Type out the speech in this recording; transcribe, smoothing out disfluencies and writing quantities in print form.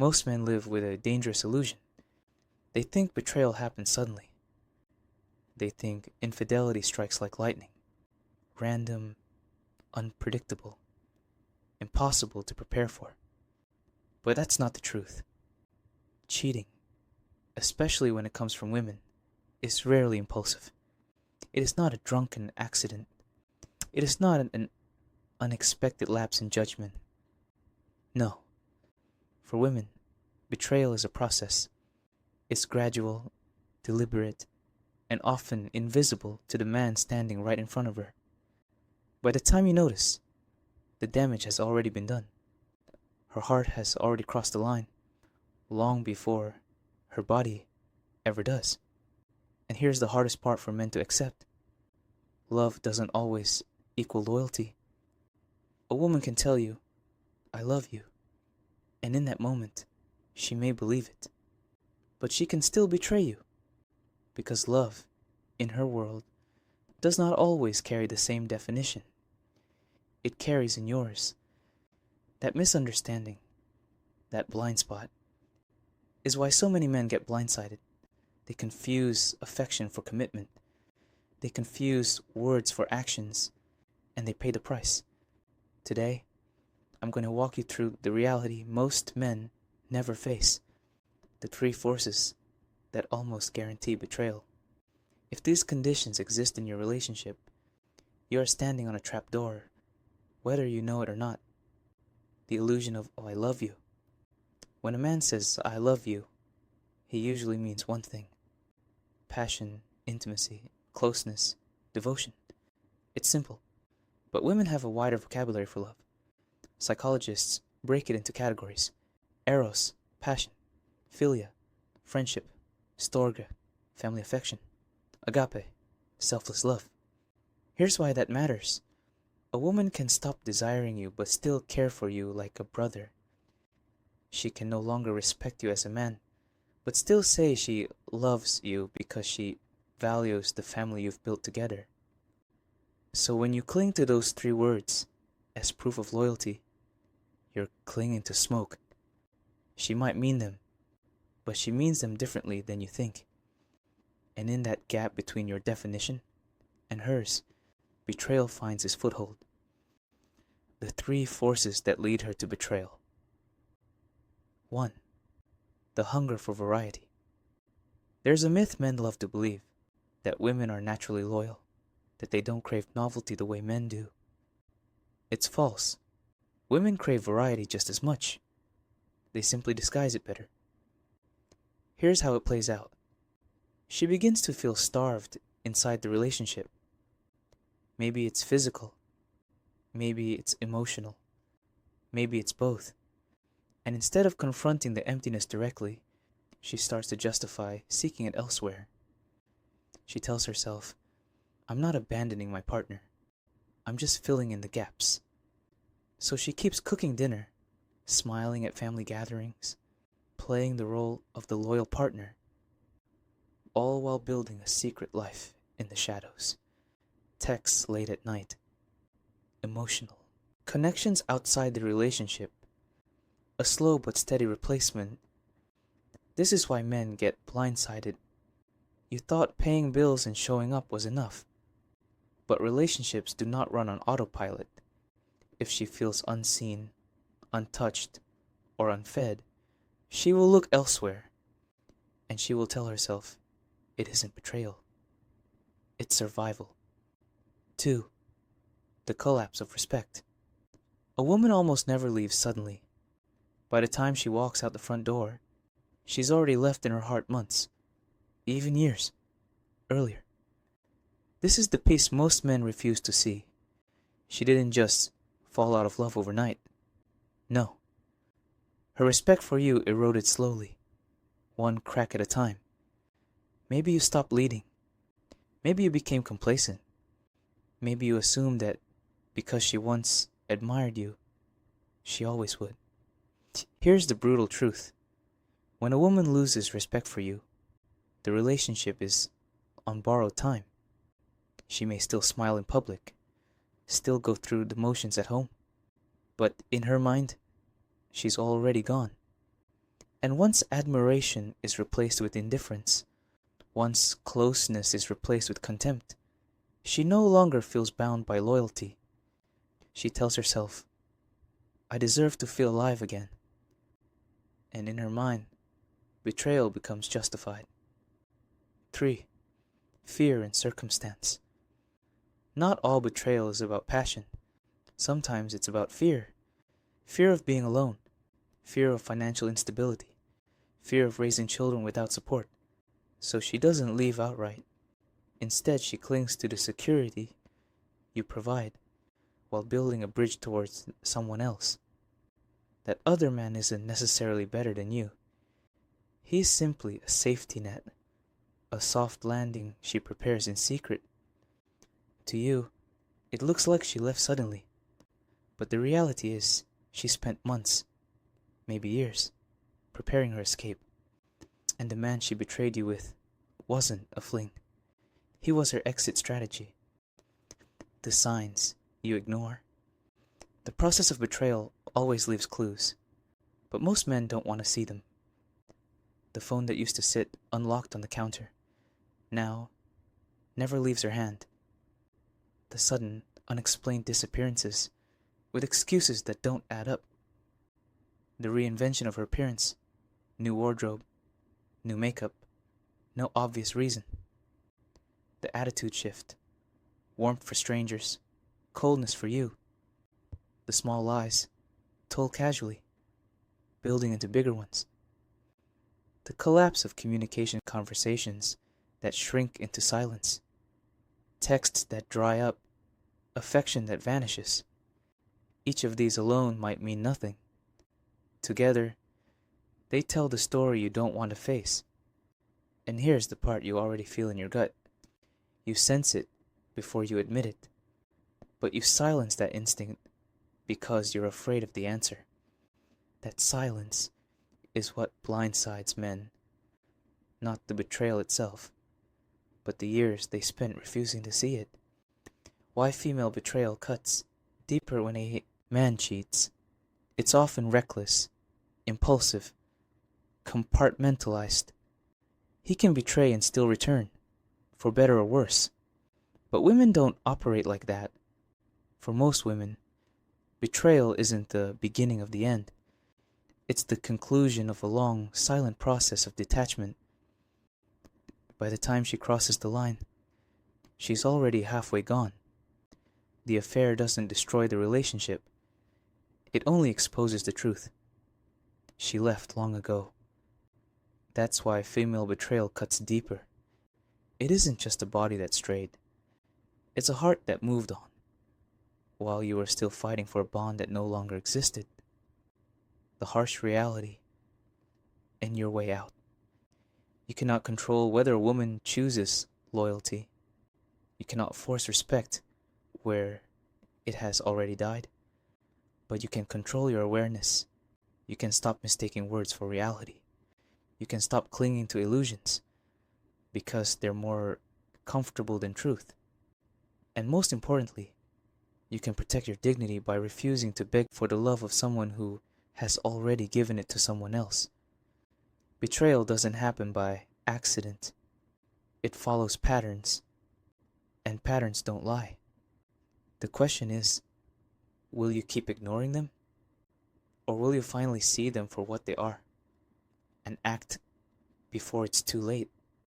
Most men live with a dangerous illusion. They think betrayal happens suddenly. They think infidelity strikes like lightning, random, unpredictable, impossible to prepare for. But that's not the truth. Cheating, especially when it comes from women, is rarely impulsive. It is not a drunken accident. It is not an unexpected lapse in judgment. No. For women, betrayal is a process. It's gradual, deliberate, and often invisible to the man standing right in front of her. By the time you notice, the damage has already been done. Her heart has already crossed the line, long before her body ever does. And here's the hardest part for men to accept. Love doesn't always equal loyalty. A woman can tell you, "I love you," and in that moment, she may believe it. But she can still betray you, because love, in her world, does not always carry the same definition. It carries in yours. That misunderstanding, that blind spot, is why so many men get blindsided. They confuse affection for commitment. They confuse words for actions, and they pay the price. Today, I'm going to walk you through the reality most men never face. The three forces that almost guarantee betrayal. If these conditions exist in your relationship, you are standing on a trap door, whether you know it or not. The illusion of, "Oh, I love you." When a man says, "I love you," he usually means one thing: passion, intimacy, closeness, devotion. It's simple. But women have a wider vocabulary for love. Psychologists break it into categories: eros, passion; philia, friendship; storge, family affection; agape, selfless love. Here's why that matters. A woman can stop desiring you but still care for you like a brother. She can no longer respect you as a man, but still say she loves you because she values the family you've built together. So when you cling to those three words as proof of loyalty, you're clinging to smoke. She might mean them, but she means them differently than you think. And in that gap between your definition and hers, betrayal finds its foothold. The three forces that lead her to betrayal. 1. The hunger for variety. There's a myth men love to believe, that women are naturally loyal, that they don't crave novelty the way men do. It's false. Women crave variety just as much. They simply disguise it better. Here's how it plays out. She begins to feel starved inside the relationship. Maybe it's physical. Maybe it's emotional. Maybe it's both. And instead of confronting the emptiness directly, she starts to justify seeking it elsewhere. She tells herself, "I'm not abandoning my partner. I'm just filling in the gaps." So she keeps cooking dinner, smiling at family gatherings, playing the role of the loyal partner, all while building a secret life in the shadows. Texts late at night. Emotional. Connections outside the relationship. A slow but steady replacement. This is why men get blindsided. You thought paying bills and showing up was enough. But relationships do not run on autopilot. If she feels unseen, untouched, or unfed, she will look elsewhere. And she will tell herself, it isn't betrayal. It's survival. 2. The collapse of respect. A woman almost never leaves suddenly. By the time she walks out the front door, she's already left in her heart months, even years, earlier. This is the piece most men refuse to see. She didn't just fall out of love overnight. No. Her respect for you eroded slowly, one crack at a time. Maybe you stopped leading. Maybe you became complacent. Maybe you assumed that because she once admired you, she always would. Here's the brutal truth. When a woman loses respect for you, the relationship is on borrowed time. She may still smile in public, still go through the motions at home, but in her mind, she's already gone. And once admiration is replaced with indifference, once closeness is replaced with contempt, she no longer feels bound by loyalty. She tells herself, I deserve to feel alive again. And in her mind, betrayal becomes justified. 3. Fear and circumstance. Not all betrayal is about passion. Sometimes it's about fear. Fear of being alone. Fear of financial instability. Fear of raising children without support. So she doesn't leave outright. Instead, she clings to the security you provide while building a bridge towards someone else. That other man isn't necessarily better than you. He's simply a safety net, a soft landing she prepares in secret. To you, it looks like she left suddenly, but the reality is she spent months, maybe years, preparing her escape. And the man she betrayed you with wasn't a fling. He was her exit strategy. The signs you ignore. The process of betrayal always leaves clues, but most men don't want to see them. The phone that used to sit unlocked on the counter now never leaves her hand. The sudden, unexplained disappearances with excuses that don't add up. The reinvention of her appearance, new wardrobe, new makeup, no obvious reason. The attitude shift, warmth for strangers, coldness for you. The small lies, told casually, building into bigger ones. The collapse of communication conversations that shrink into silence. Texts that dry up, affection that vanishes. Each of these alone might mean nothing. Together, they tell the story you don't want to face. And here's the part you already feel in your gut. You sense it before you admit it, but you silence that instinct because you're afraid of the answer. That silence is what blindsides men, not the betrayal itself, but the years they spent refusing to see it. Why female betrayal cuts deeper when a man cheats. It's often reckless, impulsive, compartmentalized. He can betray and still return, for better or worse. But women don't operate like that. For most women, betrayal isn't the beginning of the end. It's the conclusion of a long, silent process of detachment. By the time she crosses the line, she's already halfway gone. The affair doesn't destroy the relationship. It only exposes the truth. She left long ago. That's why female betrayal cuts deeper. It isn't just a body that strayed. It's a heart that moved on, while you were still fighting for a bond that no longer existed. The harsh reality and your way out. You cannot control whether a woman chooses loyalty. You cannot force respect where it has already died. But you can control your awareness. You can stop mistaking words for reality. You can stop clinging to illusions because they're more comfortable than truth. And most importantly, you can protect your dignity by refusing to beg for the love of someone who has already given it to someone else. Betrayal doesn't happen by accident. It follows patterns, and patterns don't lie. The question is, will you keep ignoring them? Or will you finally see them for what they are and act before it's too late?